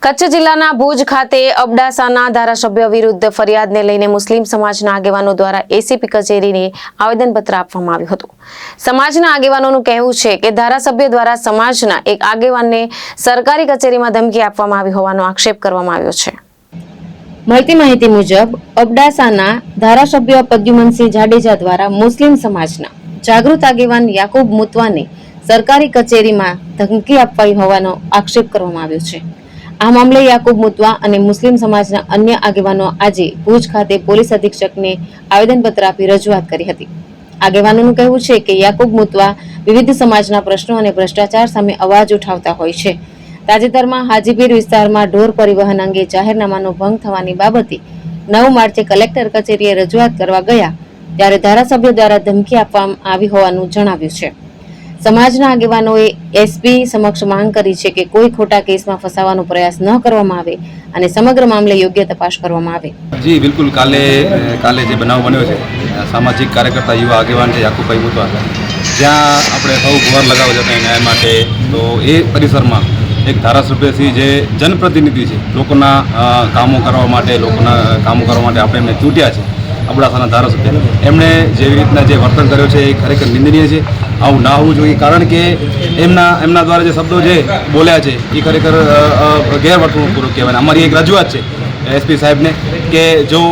કચ્છ જિલ્લાના ભુજ ખાતે અબડાસાના ધારાસભ્ય વિરુદ્ધ ફરિયાદને લઈને મુસ્લિમ સમાજના આગેવાનો દ્વારા એસીપી કચેરીને આવેદનપત્ર આપવામાં આવ્યું હતું। સમાજના આગેવાનોનું કહેવું છે કે ધારાસભ્ય દ્વારા સમાજના એક આગેવાનને સરકારી કચેરીમાં ધમકી આપવામાં આવી હોવાનો આક્ષેપ કરવામાં આવ્યો છે। મળતી માહિતી મુજબ અબડાસાના ધારાસભ્ય પ્રદ્યુમનસિંહ જાડેજા દ્વારા મુસ્લિમ સમાજના જાગૃત આગેવાન યાકુબ મુતવાને સરકારી કચેરીમાં ધમકી અપાઈ હોવાનો આક્ષેપ કરવામાં આવ્યો છે। આ મામલે યાકુબ મુતવા અને મુસ્લિમ સમાજના અન્ય આગેવાનો આજે ભુજ ખાતે પોલીસ અધિક્ષકને આવેદનપત્ર આપી રજૂઆત કરી હતી। આગેવાનોનું કહેવું છે કે યાકુબ મુતવા વિવિધ સમાજના પ્રશ્નો અને ભ્રષ્ટાચાર સામે અવાજ ઉઠાવતા હોય છે। તાજેતરમાં હાજીપીર વિસ્તારમાં ઢોર પરિવહન અંગે જાહેરનામાનો ભંગ થવાની બાબતે 9 માર્ચે કલેક્ટર કચેરીએ રજૂઆત કરવા ગયા ત્યારે ધારાસભ્ય દ્વારા ધમકી આપવામાં આવી હોવાનું જણાવ્યું છે। સમાજના આગેવાનોએ એસપી સમક્ષ માંગ કરી છે કે કોઈ ખોટા કેસમાં ફસાવવાનો પ્રયાસ ન કરવામાં આવે અને સમગ્ર મામલે યોગ્ય તપાસ કરવામાં આવે। જી બિલકુલ કાલે જે બનાવ બન્યો છે સામાજિક કાર્યકર્તા યુવા આગેવાન છે યાકુબભાઈ મુતવા જ્યાં આપણે સૌ ગુહાર લગાવવા જતા ન્યાય માટે તો એ પરિસરમાં એક ધારાસભ્યશ્રી જે જનપ્રતિનિધિ છે લોકોના કામો કરવા માટે આપણે એમને ચૂંટ્યા છે અબડાસાના ધારાસભ્ય એમણે જેવી રીતના જે વર્તન કર્યો છે એ ખરેખર નિંદનીય છે। આવું ના હોવું જોઈએ કારણ કે એમના દ્વારા જે શબ્દો જે બોલ્યા છે એ ખરેખર ગેરવર્તણૂકપૂર્વક કહેવાય। અમારી એક રજૂઆત છે એસપી સાહેબને કે જો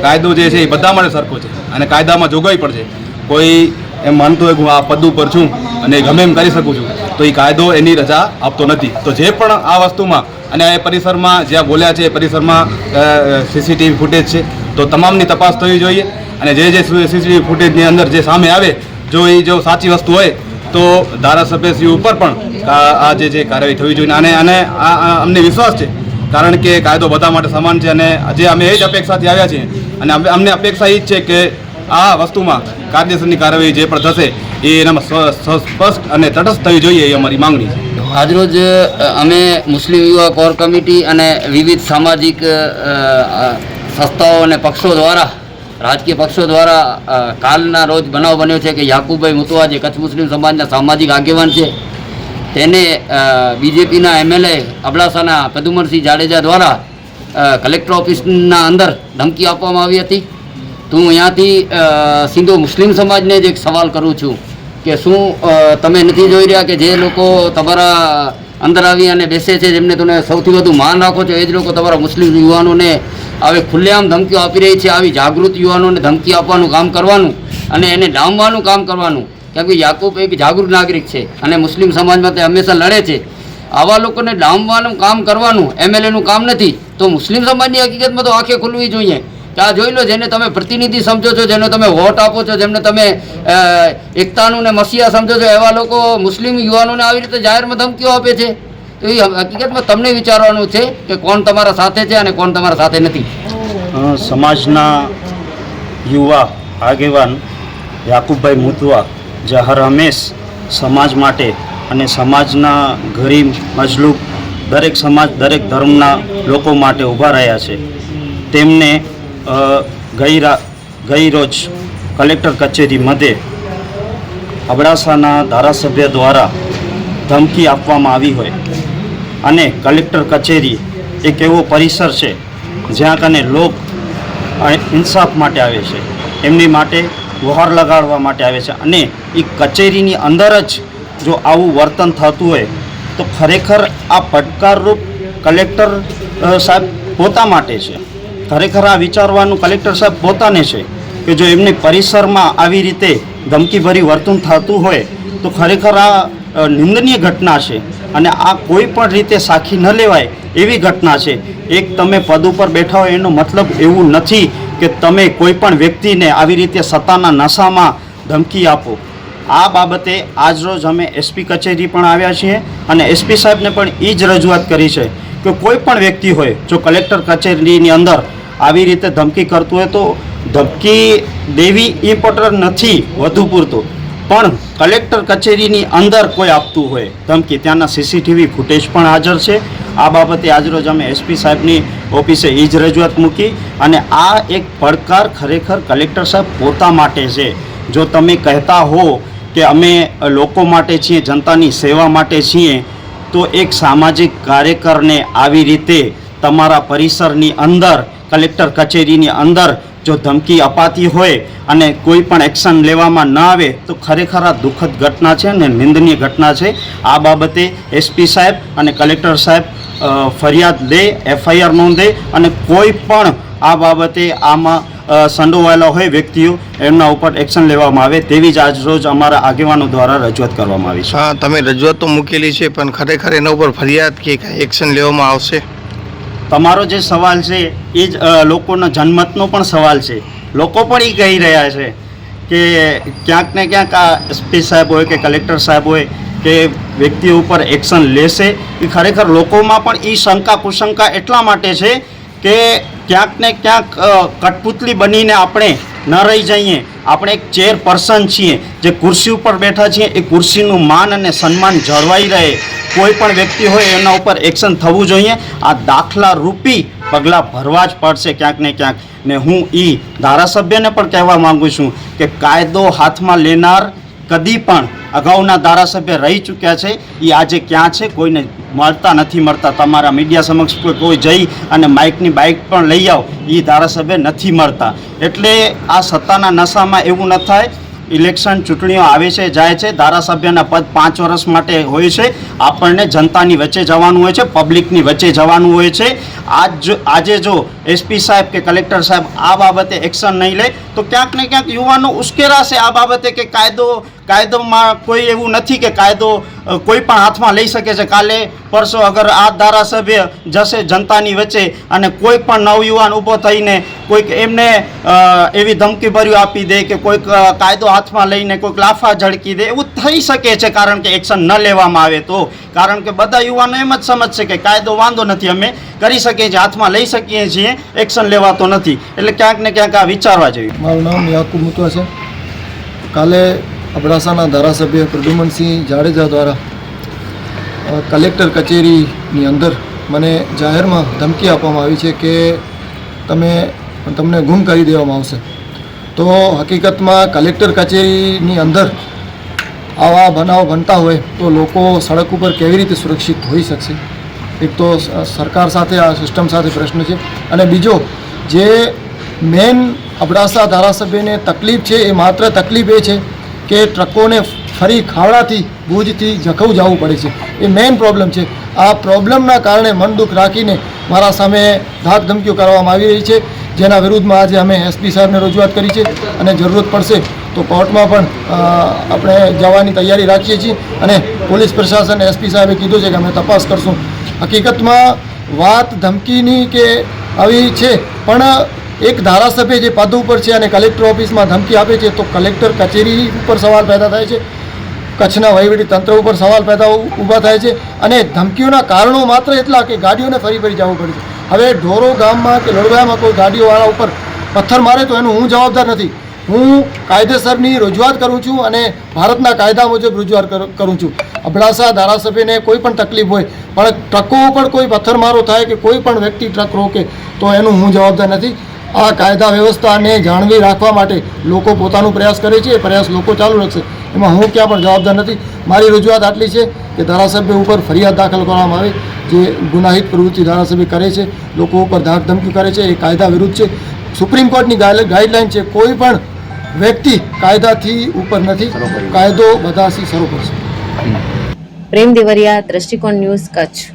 કાયદો જે છે એ બધા માટે સરખો છે અને કાયદામાં જોગવાઈ પણ છે। કોઈ એમ માનતો હોય કે હું આ પદ ઉપર છું અને ગમે એમ કરી શકું છું તો એ કાયદો એની રજા આપતો નથી। તો જે પણ આ વસ્તુમાં અને એ પરિસરમાં જ્યાં બોલ્યા છે એ પરિસરમાં સીસીટીવી ફૂટેજ છે તો તમામની તપાસ થવી જોઈએ અને જે સીસીટીવી ફૂટેજની અંદર જે સામે આવે જો સાચી વસ્તુ હોય તો ધારાસભ્યશ્રી ઉપર પણ આ જે કાર્યવાહી થવી જોઈએ અને અમને વિશ્વાસ છે કારણ કે કાયદો બધા માટે સમાન છે અને જે અમે એ જ અપેક્ષાથી આવ્યા છીએ અને અમને અપેક્ષા એ જ છે કે આ વસ્તુમાં કાયદેસરની કાર્યવાહી જે પણ થશે એ એનામાં સ્પષ્ટ અને તટસ્થ થવી જોઈએ એ અમારી માંગણી છે। આજરોજ અમે મુસ્લિમ યુવા કોર કમિટી અને વિવિધ સામાજિક સંસ્થાઓ અને પક્ષો દ્વારા રાજકીય પક્ષો દ્વારા કાલના રોજ બનાવ બન્યો છે કે યાકુબભાઈ મુતવા જે કચ્છ મુસ્લિમ સમાજના સામાજિક આગેવાન છે તેને બીજેપીના એમએલએ અબડાસાના પ્રદ્યુમનસિંહ જાડેજા દ્વારા કલેક્ટર ઓફિસના અંદર ધમકી આપવામાં આવી હતી। તો હું અહીંયાથી સીધો મુસ્લિમ સમાજને જ એક સવાલ કરું છું કે શું તમે નથી જોઈ રહ્યા કે જે લોકો તમારા અંદર આવી અને બેસે છે જેમને તમે સૌથી વધુ માન રાખો છો એ જ લોકો તમારા મુસ્લિમ યુવાનોને આવી ખુલ્લેઆમ ધમકીઓ આપી રહી છે। આવી જાગૃત યુવાનોને ધમકી આપવાનું કામ કરવાનું અને એને ડામવાનું કામ કરવાનું કેમ કે યાકુબ એક જાગૃત નાગરિક છે અને મુસ્લિમ સમાજમાં તે હંમેશા લડે છે। આવા લોકોને ડામવાનું કામ કરવાનું એમએલએનું કામ નથી તો મુસ્લિમ સમાજની હકીકતમાં તો આંખે ખુલવી જોઈએ કે આ જોઈ લો જેને તમે પ્રતિનિધિ સમજો છો જેને તમે વોટ આપો છો જેમને તમે એકતાનું ને મસીહા સમજો છો એવા લોકો મુસ્લિમ યુવાનોને આવી રીતે જાહેરમાં ધમકીઓ આપે છે તો એ હકીકતમાં તમને વિચારવાનું છે કે કોણ તમારા સાથે છે અને કોણ તમારા સાથે નથી। સમાજના યુવા આગેવાન યાકુબભાઈ મુતવા જે હર હંમેશ સમાજ માટે અને સમાજના ગરીબ મજલૂબ દરેક સમાજ દરેક ધર્મના લોકો માટે ઊભા રહ્યા છે તેમને ગઈ રોજ કલેક્ટર કચેરી મધ્યે અબડાસાના ધારાસભ્ય દ્વારા ધમકી આપવામાં આવી હોય અને કલેક્ટર કચેરી એક એવો પરિસર છે જ્યાં કને લોક ઇન્સાફ માટે આવે છે એમની માટે ગુહાર લગાડવા માટે આવે છે અને એ કચેરીની અંદર જ જો આવું વર્તન થતું હોય તો ખરેખર આ પડકારરૂપ કલેક્ટર સાહેબ પોતા માટે છે। ખરેખર આ વિચારવાનું કલેક્ટર સાહેબ પોતાને છે કે જો એમની પરિસરમાં આવી રીતે ધમકીભરી વર્તન થતું હોય તો ખરેખર આ નિંદનીય ઘટના છે અને આ કોઈ પણ રીતે સાખી ન લેવાય એવી ઘટના છે। એક તમે પદ ઉપર બેઠા હોય એનો મતલબ એવું નથી કે તમે કોઈ પણ વ્યક્તિને આવી રીતે સત્તાના નશામાં ધમકી આપો। આ બાબતે આજરોજ અમે એસપી કચેરી પણ આવ્યા છીએ અને એસપી સાહેબને પણ એ જ રજૂઆત કરી છે કે કોઈ પણ વ્યક્તિ હોય જો કલેક્ટર કચેરીની અંદર આવી રીતે ધમકી કરતું હોય તો ધમકી દેવી ઇમ્પોર્ટન્ટ નથી વધુ પૂરતું પણ કલેક્ટર કચેરીની અંદર કોઈ આપતું હોય ધમકી ત્યાંના સીસીટીવી ફૂટેજ પણ હાજર છે। આ બાબતે આજરોજ અમે એસપી સાહેબની ઓફિસે એ જ રજૂઆત મૂકી અને આ એક પડકાર ખરેખર કલેક્ટર સાહેબ પોતા માટે છે। જો તમે કહેતા હો કે અમે લોકો માટે છીએ જનતાની સેવા માટે છીએ તો એક સામાજિક કાર્યકરને આવી રીતે તમારા પરિસરની અંદર કલેક્ટર કચેરીની અંદર જો ધમકી અપાતી હોય અને કોઈ પણ એક્શન લેવામાં ન આવે તો ખરેખર આ દુઃખદ ઘટના છે અને નિંદનીય ઘટના છે. આ બાબતે એસપી સાહેબ અને કલેક્ટર સાહેબ ફરિયાદ લે, FIR નોંધે અને કોઈ પણ આ બાબતે આમાં સંડોવાયેલા હોય વ્યક્તિઓ એમના ઉપર એક્શન લેવામાં આવે તેવી જ આજરોજ અમારા આગેવાનો દ્વારા રજૂઆત કરવામાં આવી છે. હા, તમે રજૂઆત તો મૂકેલી છે, પણ ખરેખર એના ઉપર ફરિયાદ કે કાંઈ એક્શન લેવામાં આવશે? તમારો જે સવાલ છે એ જ લોકોના જનમતનો પણ સવાલ છે. લોકો પણ એ કહી રહ્યા છે કે ક્યાંક ને ક્યાંક આ એસપી સાહેબ હોય કે કલેક્ટર સાહેબ હોય કે વ્યક્તિઓ ઉપર એક્શન લેશે. એ ખરેખર લોકોમાં પણ એ શંકા કુશંકા એટલા માટે છે કે ક્યાંક ને ક્યાંક કઠપુતલી બનીને આપણે ન રહી જઈએ. આપણે એક ચેરપર્સન છીએ, જે ખુરશી ઉપર બેઠા છીએ, એ ખુરશીનું માન અને સન્માન જળવાઈ રહે. કોઈ પણ વ્યક્તિ હોય એના ઉપર એક્શન થવું જોઈએ. આ દાખલા રૂપી પગલાં ભરવા જ પડશે ક્યાંક ને ક્યાંક. ને હું ધારાસભ્યને પણ કહેવા માગું છું કે કાયદો હાથમાં લેનાર કદી પણ અગાઉના ધારાસભ્ય રહી ચૂક્યા છે, એ આજે ક્યાં છે કોઈને નથી મળતા. તમારા મીડિયા સમક્ષ કોઈ જઈ અને માઇકની બાઇક પણ લઈ આવો, એ ધારાસભ્ય નથી મળતા. એટલે આ સત્તાના નશામાં એવું ન થાય. ઇલેક્શન ચૂંટણીઓ આવે છે, જાય છે. ધારાસભ્યના પદ 5 વર્ષ માટે હોય છે. આપણને જનતાની વચ્ચે જવાનું હોય છે, પબ્લિકની વચ્ચે જવાનું હોય છે. આજે જો એસપી સાહેબ કે કલેક્ટર સાહેબ આ બાબતે એક્શન નહીં લે તો ક્યાંક ને ક્યાંક યુવાનો ઉશ્કેરાશે આ બાબતે કે કાયદોમાં કોઈ એવું નથી કે કાયદો કોઈ પણ હાથમાં લઈ શકે છે. કાલે પરસો અગર આ ધારાસભ્ય જશે જનતાની વચ્ચે અને કોઈ પણ નવયુવાન ઊભો થઈને કોઈક એમને એવી ધમકી ભર્યું આપી દે કે કોઈક કાયદો હાથમાં લઈને કોઈક લાફા ઝડકી દે, એવું થઈ શકે છે. કારણ કે એક્શન ન લેવામાં આવે તો, કારણ કે બધા યુવાનો એમ જ સમજશે કે કાયદો વાંધો નથી, અમે કરી શકીએ છીએ, હાથમાં લઈ શકીએ છીએ, એક્શન લેવાતો નથી. એટલે ક્યાંક ને ક્યાંક આ વિચારવા જેવી. મારું નામ યાકુબ મુતવા છે. કાલે અબડાસાના ધારાસભ્ય પ્રદ્યુમનસિંહ જાડેજા દ્વારા કલેક્ટર કચેરીની અંદર મને જાહેરમાં ધમકી આપવામાં આવી છે કે તમને ગુમ કરી દેવામાં આવશે. તો હકીકતમાં કલેક્ટર કચેરીની અંદર આવા બનાવ બનતા હોય તો લોકો સડક ઉપર કેવી રીતે સુરક્ષિત હોઈ શકશે? એક તો સરકાર સાથે આ સિસ્ટમ સાથે પ્રશ્ન છે, અને બીજો જે મેન અબડાસા ધારાસભ્યને તકલીફ છે એ માત્ર તકલીફ એ છે કે ટ્રકોને ફરી ખાવડાથી ભુજથી જખૌ જવું પડે છે. એ મેઇન પ્રોબ્લેમ છે. આ પ્રોબ્લેમના કારણે મન દુઃખ રાખીને મારા સામે ધાક ધમકીઓ કરવામાં આવી રહી છે, જેના વિરુદ્ધમાં આજે અમે એસપી સાહેબને રજૂઆત કરી છે અને જરૂરત પડશે તો કોર્ટમાં પણ આપણે જવાની તૈયારી રાખીએ છીએ. અને પોલીસ પ્રશાસન એસપી સાહેબે કીધું છે કે અમે તપાસ કરશું. હકીકતમાં વાત ધમકીની કે આવી છે, પણ એક ધારાસભ્ય જે પદ ઉપર છે અને કલેક્ટર ઓફિસમાં ધમકી આપે છે તો કલેક્ટર કચેરી ઉપર સવાલ પેદા થાય છે, કચ્છના વહીવટી તંત્ર ઉપર સવાલ ઊભા થાય છે. અને ધમકીઓના કારણો માત્ર એટલા કે ગાડીઓને ફરી જવું પડે છે. હવે ઢોરો ગામમાં કે લડવાયામાં કોઈ ગાડીઓવાળા ઉપર પથ્થર મારે તો એનું હું જવાબદાર નથી. હું કાયદેસરની રજૂઆત કરું છું અને ભારતના કાયદા મુજબ રજૂઆત કરું છું. અબડાસા ધારાસભ્યને કોઈ પણ તકલીફ હોય, પણ ટ્રકો ઉપર કોઈ પથ્થરમારો થાય કે કોઈ પણ વ્યક્તિ ટ્રક રોકે તો એનું હું જવાબદાર નથી. આ કાયદા વ્યવસ્થાને જાળવી રાખવા માટે લોકો પોતાનો પ્રયાસ કરે છે, એ પ્રયાસ લોકો ચાલુ રાખશે, એમાં હું ક્યાં પણ જવાબદાર નથી. મારી રજૂઆત આટલી છે કે ધારાસભ્ય ઉપર ફરિયાદ દાખલ કરવામાં આવે. જે ગુનાહિત પ્રવૃત્તિ ધારાસભ્ય કરે છે, લોકો ઉપર ધાક ધમકી કરે છે, એ કાયદા વિરુદ્ધ છે. સુપ્રીમ કોર્ટની ગાઈડલાઈન છે, કોઈ પણ વ્યક્તિ કાયદાથી ઉપર નથી, કાયદો બધાથી સર્વોપરી છે. પ્રેમ દેવરિયા, દ્રષ્ટિકોણ ન્યૂઝ, કચ્છ.